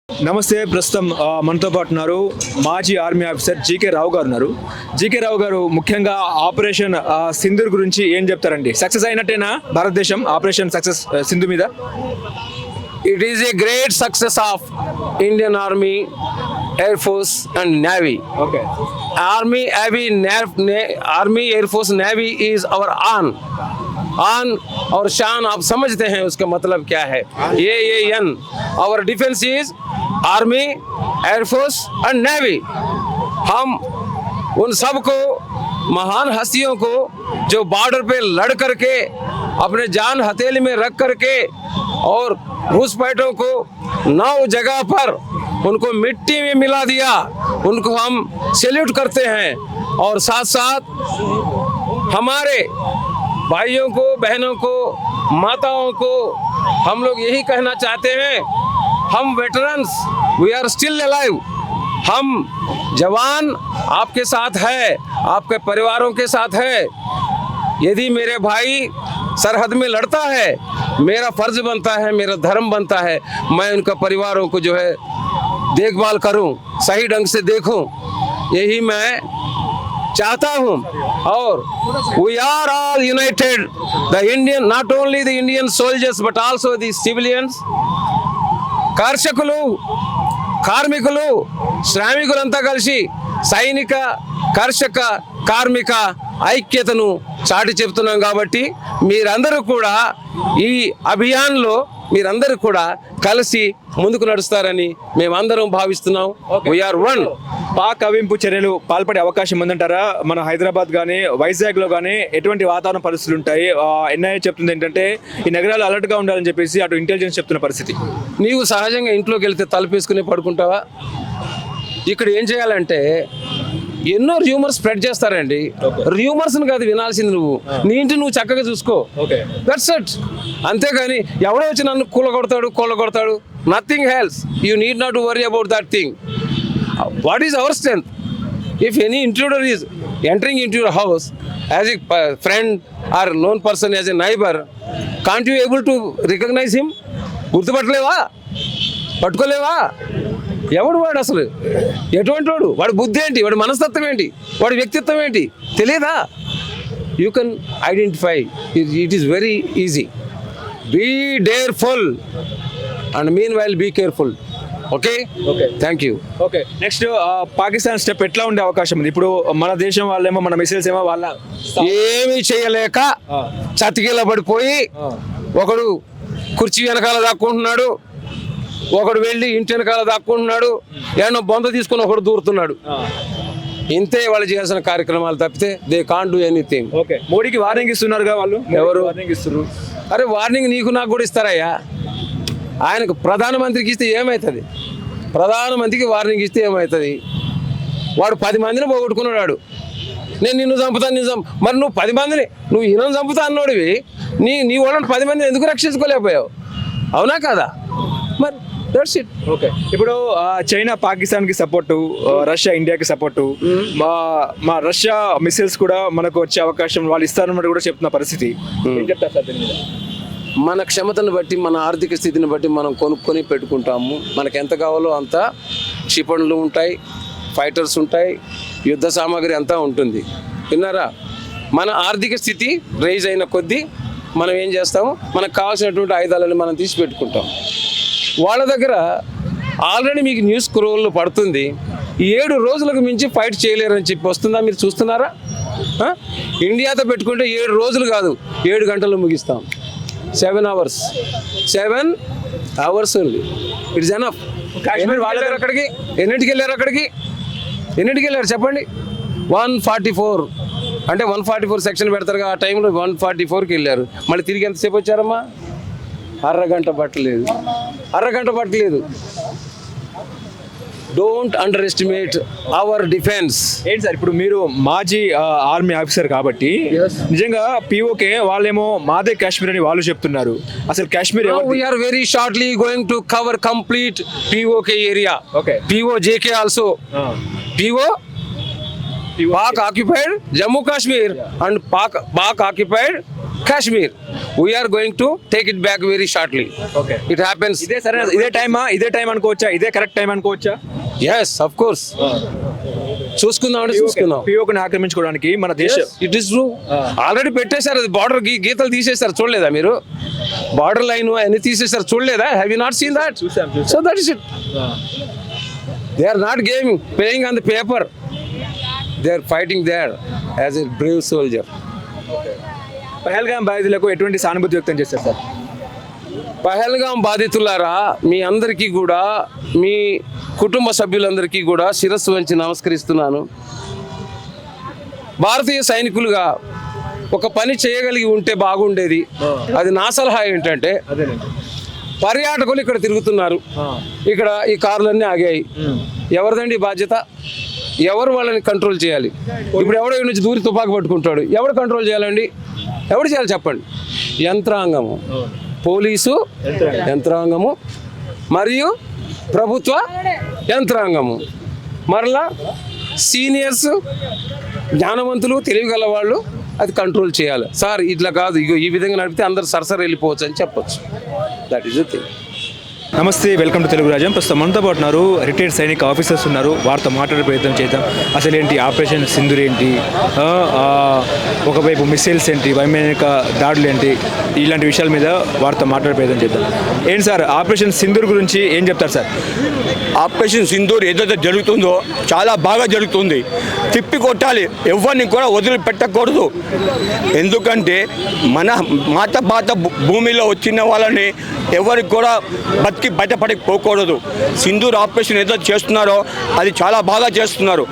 నమస్తే. ప్రస్తుతం మనతో పాటు ఉన్నారు మాజీ ఆర్మీ ఆఫీసర్ జీకే రావు గారు ఉన్నారు. జీకే రావు గారు ముఖ్యంగా ఆపరేషన్ సింధూర్ గురించి ఏం చెప్తారండి? సక్సెస్ అయినట్టేనా భారతదేశం ఆపరేషన్ సక్సెస్ సింధు మీద? It is a great success of Indian Army, Air Force and Navy. Okay. Army, Air Force, Navy is our आन और शान. आप समझते हैं उसका मतलब क्या है? AAN. Our defense is Army, Air Force and Navy. हम उन सबको, महान हस्तियों को जो बॉर्डर पे लड़ करके अपने जान हथेली में रख करके और घुसपैठों को 9 जगह पर उनको मिट्टी में मिला दिया, उनको हम सैल्यूट करते हैं. और साथ साथ हमारे भाइयों को, बहनों को, माताओं को हम लोग यही कहना चाहते हैं, हम veterans, we are still alive. हम जवान आपके साथ है, आपके परिवारों के साथ है. यदि मेरे भाई सरहद में लड़ता है, मेरा फर्ज बनता है, मेरा धर्म बनता है, मैं उनका परिवारों को जो है देखभाल करूं, सही ढंग से देखूं, यही मैं चाहता हूं. और we are all united, the Indian, not only the Indian soldiers but also the civilians. కర్షకులు, కార్మికులు, శ్రామికులంతా కలిసి సైనిక, కర్షక, కార్మిక ఐక్యతను చాటి చెప్తున్నాం. కాబట్టి మీరందరూ కూడా ఈ అభియాన్లో మీరందరూ కూడా కలిసి ముందుకు నడుస్తారని మేమందరం భావిస్తున్నాం. We are one. పాక్ కవింపు చర్యలు పాల్పడే అవకాశం ఉందంటారా? మన హైదరాబాద్ కానీ వైజాగ్లో కానీ ఎటువంటి వాతావరణ పరిస్థితులు ఉంటాయి? ఎన్ఐఏ చెప్తుంది ఏంటంటే ఈ నగరాలు అలర్ట్గా ఉండాలని చెప్పేసి అటు ఇంటెలిజెన్స్ చెప్తున్న పరిస్థితి. నీవు సహజంగా ఇంట్లోకి వెళ్తే తలుపేసుకుని పడుకుంటావా? ఇక్కడ ఏం చేయాలంటే ఎన్నో ర్యూమర్స్ స్ప్రెడ్ చేస్తారండి. ర్యూమర్స్ని కాదు వినాల్సింది, నీ ఇంటి నువ్వు చక్కగా చూసుకో. That's it. అంతేగాని ఎవడో వచ్చి నన్ను కూలగొడతాడు, nothing else. You need not worry about that thing. What is our strength? If any intruder is entering into your house as a friend or known person, as a neighbour, can't you able to recognise him? గుర్తుపట్టలేవా? పట్టుకోలేవా? ఎవడు వాడు? అసలు ఎటువంటి వాడు? వాడి బుద్ధి ఏంటి? వాడి మనస్తత్వం ఏంటి? వాడి వ్యక్తిత్వం ఏంటి? తెలియదా? You can identify. It is very easy. Be dareful and meanwhile be careful. Okay, thank you. Okay, next Pakistan step ఎట్లా ఉండే అవకాశం ఉంది? ఇప్పుడు మన దేశం వాళ్ళేమో, మన మిసైల్స్ ఏమో వాళ్ళ ఏమీ చేయలేక చతికిల పడిపోయి, ఒకడు కుర్చీ వెనకాల దాక్కుంటున్నాడు, ఒకడు వెళ్ళి ఇంటి వెనకాల దాక్కుంటున్నాడు, ఏమన్నా బొంద తీసుకుని ఒకడు దూరుతున్నాడు. ఇంతే వాళ్ళు చేయాల్సిన కార్యక్రమాలు తప్పితే they can't do anything. Okay, మోడీకి వార్నింగ్ ఇస్తున్నారుగా వాళ్ళు. ఎవరు వార్నింగ్ ఇస్తున్నారు? అరే వార్నింగ్ నీకు నాకు కూడా ఇస్తారయ్యా. ఆయనకు ప్రధానమంత్రికి ఇస్తే ఏమవుతుంది? ప్రధానమంత్రికి వార్నింగ్ ఇస్తే ఏమవుతుంది? వాడు 10 మందిని పోగొట్టుకున్నాడు. నేను నిన్ను చంపుతాను, మరి నువ్వు 10 మందిని, నువ్వు ఈయన చంపుతా అన్నోడివి, నీ వాళ్ళని 10 మందిని ఎందుకు రక్షించుకోలేకపోయావు? అవునా కదా? మరి దట్స్ ఇట్. ఓకే, ఇప్పుడు చైనా పాకిస్తాన్కి సపోర్టు, రష్యా ఇండియాకి సపోర్టు, మా రష్యా మిసైల్స్ కూడా మనకు వచ్చే అవకాశం వాళ్ళు ఇస్తారన్నట్టు కూడా చెప్తున్న పరిస్థితి. ఏం చెప్తారు సార్ దీని మీద? మన క్షమతను బట్టి, మన ఆర్థిక స్థితిని బట్టి మనం కొనుక్కొని పెట్టుకుంటాము. మనకు ఎంత కావాలో అంత క్షిపణులు ఉంటాయి, ఫైటర్స్ ఉంటాయి, యుద్ధ సామాగ్రి అంతా ఉంటుంది. విన్నారా? మన ఆర్థిక స్థితి రైజ్ అయిన కొద్దీ మనం ఏం చేస్తాము, మనకు కావాల్సినటువంటి ఆయుధాలను మనం తీసి పెట్టుకుంటాం. వాళ్ళ దగ్గర ఆల్రెడీ మీకు న్యూస్ స్క్రోల్లో పడుతుంది, 7 రోజులకు మించి ఫైట్ చేయలేరని చెప్పి వస్తుందా? మీరు చూస్తున్నారా? ఇండియాతో పెట్టుకుంటే 7 రోజులు కాదు, 7 గంటలు ముగిస్తాం. 7 hours only. It's enough. Kashmir వాళ్ళు అక్కడికి ఎన్నింటికి వెళ్ళారు చెప్పండి? 144 అంటే 144 సెక్షన్ పెడతారు. ఆ టైంలో 144కి వెళ్ళారు. మళ్ళీ తిరిగి ఎంతసేపు వచ్చారమ్మా? అరగంట పట్టలేదు. Don't under estimate our defence. ఏంటి సార్, ఇప్పుడు మీరు మాజీ ఆర్మీ ఆఫీసర్ కాబట్టి నిజంగా పీఓకే వాళ్ళేమో మాదే కాశ్మీర్ అని వాళ్ళు చెప్తున్నారు. అసలు Kashmir we are very shortly going to cover complete PoK area. Okay, PoJK also. PO Pak occupied Jammu Kashmir and Pak occupied Kashmir. We are going to take it back very shortly. Okay. It happens. ఇదే సరైన ఇదే టైం అనుకోవచ్చా, ఇదే కరెక్ట్ టైం అనుకోవచ్చా? Yes, of course. చూసుకుందాం. పిఓకని ఆక్రమించుకోవడానికి మన దేశం it is true. Already పెట్టేశారు, అది బార్డర్ గీతలు తీసేశారు, చూడలేదా మీరు? బార్డర్ లైన్ అన్ని తీసేశారు, చూడలేదా? Have you not seen that? చూసాం. So that is it. They are not gaming, playing on the paper. They are fighting there as a brave soldier. Pahalgam బాధితులకు ఎటువంటి సానుభూతి వ్యక్తం చేస్తారు సార్? పహల్గాం బాధితులారా, మీ అందరికీ కూడా, మీ కుటుంబ సభ్యులందరికీ కూడా శిరస్సు వంచి నమస్కరిస్తున్నాను. భారతీయ సైనికులుగా ఒక పని చేయగలిగి ఉంటే బాగుండేది. అది నా సలహా ఏంటంటే, పర్యాటకులు ఇక్కడ తిరుగుతున్నారు, ఇక్కడ ఈ కార్లన్నీ ఆగాయి, ఎవరిదండి బాధ్యత? ఎవరు వాళ్ళని కంట్రోల్ చేయాలి? ఇప్పుడు ఎవడో నుంచి దూరి తుపాకు పట్టుకుంటాడు, ఎవడు కంట్రోల్ చేయాలండి? ఎవడు చేయాలి చెప్పండి? యంత్రాంగము, పోలీసు యంత్రాంగము మరియు ప్రభుత్వ యంత్రాంగము, మరలా సీనియర్స్, జ్ఞానవంతులు, తెలివిగల వాళ్ళు అది కంట్రోల్ చేయాలి. సార్ ఇట్లా కాదు, ఇగో ఈ విధంగా నడిపితే అందరు సరసర వెళ్ళిపోవచ్చు అని చెప్పొచ్చు. That is the thing. నమస్తే, వెల్కమ్ టు తెలుగు రాజ్యం. ప్రస్తుతం మనతో పాటు ఉన్నారు రిటైర్డ్ సైనిక ఆఫీసర్స్ ఉన్నారు. వారితో మాట్లాడే ప్రయత్నం చేద్దాం. అసలు ఏంటి ఆపరేషన్ సింధూర్ ఏంటి, ఒకవైపు మిసైల్స్ ఏంటి, వైమానిక దాడులు ఏంటి, ఇలాంటి విషయాల మీద వారితో మాట్లాడే ప్రయత్నం చేద్దాం. ఏంటి సార్ ఆపరేషన్ సింధూర్ గురించి ఏం చెప్తారు సార్? ఆపరేషన్ సింధూర్ ఏదైతే జరుగుతుందో చాలా బాగా జరుగుతుంది. తిప్పి కొట్టాలి, ఎవరిని కూడా వదిలిపెట్టకూడదు. ఎందుకంటే మన మాత భూమిలో వచ్చిన వాళ్ళని ఎవరికి కూడా బతికి బయటపడకపోకూడదు. సింధూర్ ఆపరేషన్ ఏదో చేస్తున్నారో అది చాలా బాగా చేస్తున్నారు.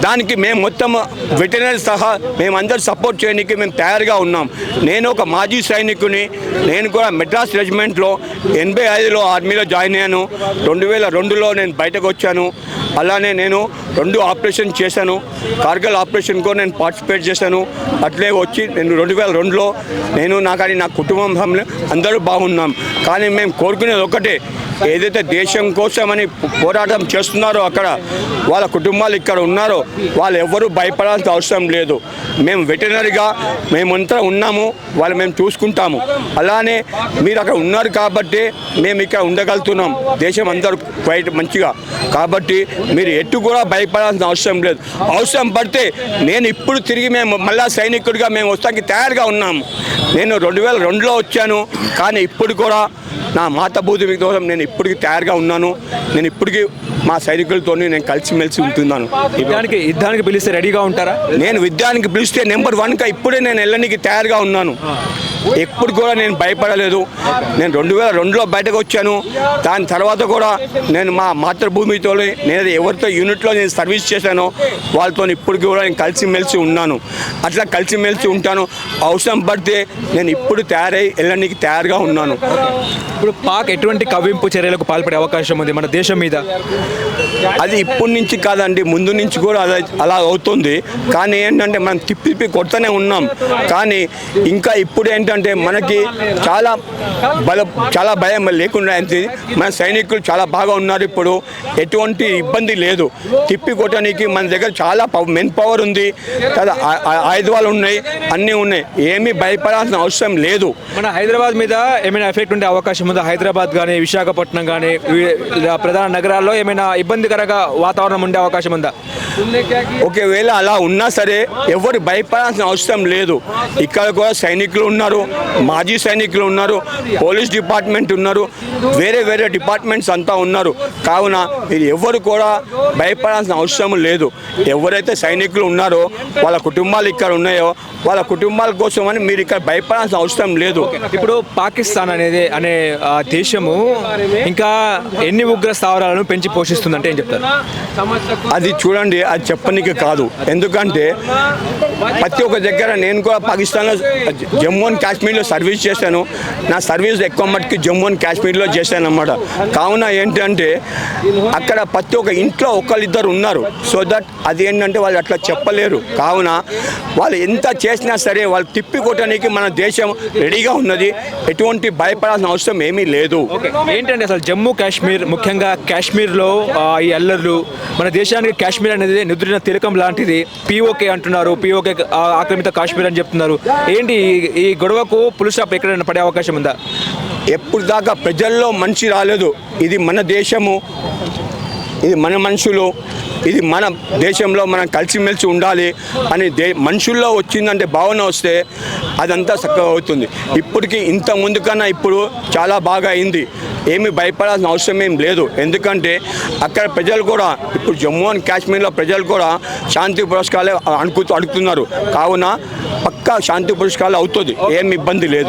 దానికి మేము మొత్తం వెటర్నరీ సహా మేమందరూ సపోర్ట్ చేయడానికి మేము తయారుగా ఉన్నాం. నేను ఒక మాజీ సైనికుని. నేను కూడా మెడ్రాస్ రెజిమెంట్లో 85లో ఆర్మీలో జాయిన్ అయ్యాను. 2002లో నేను బయటకు వచ్చాను. అలానే నేను 2 ఆపరేషన్ చేశాను. కార్గిల్ ఆపరేషన్ కూడా నేను పార్టిసిపేట్ చేశాను. అట్లే వచ్చి నేను 2002లో నేను నా కుటుంబం అందరూ బాగున్నాం. కానీ మేము కోరుకునేది ఒకటే, ఏదైతే దేశం కోసమని పోరాటం చేస్తున్నారో అక్కడ వాళ్ళ కుటుంబాలు ఇక్కడ ఉన్నారో వాళ్ళు ఎవ్వరూ భయపడాల్సిన అవసరం లేదు. మేము వెటర్నరీగా మేమంతా ఉన్నాము, వాళ్ళు మేము చూసుకుంటాము. అలానే మీరు అక్కడ ఉన్నారు కాబట్టి మేము ఇక్కడ ఉండగలుగుతున్నాం, దేశం అందరూ క్వైట్ మంచిగా. కాబట్టి మీరు ఎటు కూడా భయపడాల్సిన అవసరం లేదు. అవసరం పడితే నేను ఇప్పుడు తిరిగి మేము మళ్ళా సైనికుడిగా మేము వస్తానికి తయారుగా ఉన్నాము. నేను 2002లో వచ్చాను, కానీ ఇప్పుడు కూడా నా మాతభూమి కోసం నేను ఇప్పటికి తయారుగా ఉన్నాను. నేను ఇప్పటికీ మా సైనికులతో నేను కలిసిమెలిసి ఉంటున్నాను. యుద్ధానికి పిలిస్తే రెడీగా ఉంటారా? నేను యుద్ధానికి పిలిస్తే నెంబర్ 1గా ఇప్పుడే నేను వెళ్ళడానికి తయారుగా ఉన్నాను. ఎప్పుడు కూడా నేను భయపడలేదు. నేను 2002లో బయటకు వచ్చాను. దాని తర్వాత కూడా నేను మా మాతృభూమితో నేను ఎవరితో యూనిట్లో నేను సర్వీస్ చేశానో వాళ్ళతో ఇప్పటికి కూడా నేను కలిసిమెలిసి ఉన్నాను. అట్లా కలిసిమెలిసి ఉంటాను. అవసరం పడితే నేను ఇప్పుడు తయారై వెళ్ళడానికి తయారుగా ఉన్నాను. ఇప్పుడు పాక్ ఎటువంటి కవ్వింపు చర్యలకు పాల్పడే అవకాశం ఉంది మన దేశం మీద? అది ఇప్పటి నుంచి కాదండి, ముందు నుంచి కూడా అలా అవుతుంది. కానీ ఏంటంటే మనం తిప్పి కొడుతూనే ఉన్నాం. కానీ ఇంకా ఇప్పుడు ఏంటంటే మనకి చాలా భయం లేకుండా అయింది. మన సైనికులు చాలా బాగా ఉన్నారు. ఇప్పుడు ఎటువంటి ఇబ్బంది లేదు. తిప్పి కొట్టడానికి మన దగ్గర చాలా మెన్ పవర్ ఉంది, ఆయుధాలు ఉన్నాయి, అన్నీ ఉన్నాయి. ఏమీ భయపడాల్సిన అవసరం లేదు. మన హైదరాబాద్ మీద ఏమైనా ఎఫెక్ట్ ఉండే అవకాశం ఉందా? హైదరాబాద్ కానీ విశాఖపట్నం కానీ ప్రధాన నగరాల్లో ఏమైనా ఇబ్బందికరంగా వాతావరణం ఉండే అవకాశం ఉందా? ఒకవేళ అలా ఉన్నా సరే ఎవరు భయపడాల్సిన అవసరం లేదు. ఇక్కడ కూడా సైనికులు ఉన్నారు, మాజీ సైనికులు ఉన్నారు, పోలీస్ డిపార్ట్మెంట్ ఉన్నారు, వేరే డిపార్ట్మెంట్స్ అంతా ఉన్నారు. కావున మీరు ఎవరు కూడా భయపడాల్సిన అవసరం లేదు. ఎవరైతే సైనికులు ఉన్నారో వాళ్ళ కుటుంబాలు ఇక్కడ ఉన్నాయో వాళ్ళ కుటుంబాల కోసం అని మీరు ఇక్కడ భయపడాల్సిన అవసరం లేదు. ఇప్పుడు పాకిస్తాన్ అనే దేశము ఇంకా ఎన్ని ఉగ్ర స్థావరాలను పెంచి పోషిస్తుందంటే ఏం చెప్తారు? అది చూడండి, అది చెప్పనీకి కాదు. ఎందుకంటే ప్రతి ఒక్క దగ్గర నేను కూడా పాకిస్తాన్లో జమ్మూ అండ్ కాశ్మీర్లో సర్వీస్ చేశాను. నా సర్వీస్ ఎక్కువ మటుకు జమ్మూ అండ్ కాశ్మీర్లో చేశాను అన్నమాట. కావున ఏంటంటే అక్కడ ప్రతి ఒక్క ఇంట్లో ఒకళ్ళిద్దరు ఉన్నారు. సో దట్ అది ఏంటంటే వాళ్ళు అట్లా చెప్పలేరు. కావున వాళ్ళు ఎంత చేసినా సరే వాళ్ళు తిప్పి కొట్టడానికి మన దేశం రెడీగా ఉన్నది. ఎటువంటి భయపడాల్సిన అవసరం ఏమీ లేదు. ఏంటంటే అసలు జమ్మూ కాశ్మీర్ ముఖ్యంగా కాశ్మీర్లో ఈ అల్లర్లు మన దేశానికి కాశ్మీర్ అనేది నిద్రిన తిలకం లాంటిది, పిఓకే అంటున్నారు, పిఓకే ఆక్రమిత కాశ్మీర్ అని చెప్తున్నారు. ఏంటి ఈ గొడవకు పులి స్టాప్ ఎక్కడైనా పడే అవకాశం ఉందా? ఎప్పుడు దాకా ప్రజల్లో మనిషి రాలేదు. ఇది మన దేశము, ఇది మన మనుషులు, ఇది మన దేశంలో మనం కలిసిమెలిసి ఉండాలి అని మనుషుల్లో వచ్చిందంటే భావన వస్తే అదంతా చక్కగా అవుతుంది. ఇప్పటికీ ఇంత ముందు కన్నా ఇప్పుడు చాలా బాగా అయింది. ఏమి భయపడాల్సిన అవసరం ఏం లేదు. ఎందుకంటే అక్కడ ప్రజలు కూడా ఇప్పుడు జమ్మూ అండ్ కాశ్మీర్లో ప్రజలు కూడా శాంతి పురస్కారాలు అడుగుతున్నారు. కావున పక్కా శాంతి పురస్కారాలు అవుతుంది, ఏమి ఇబ్బంది లేదు.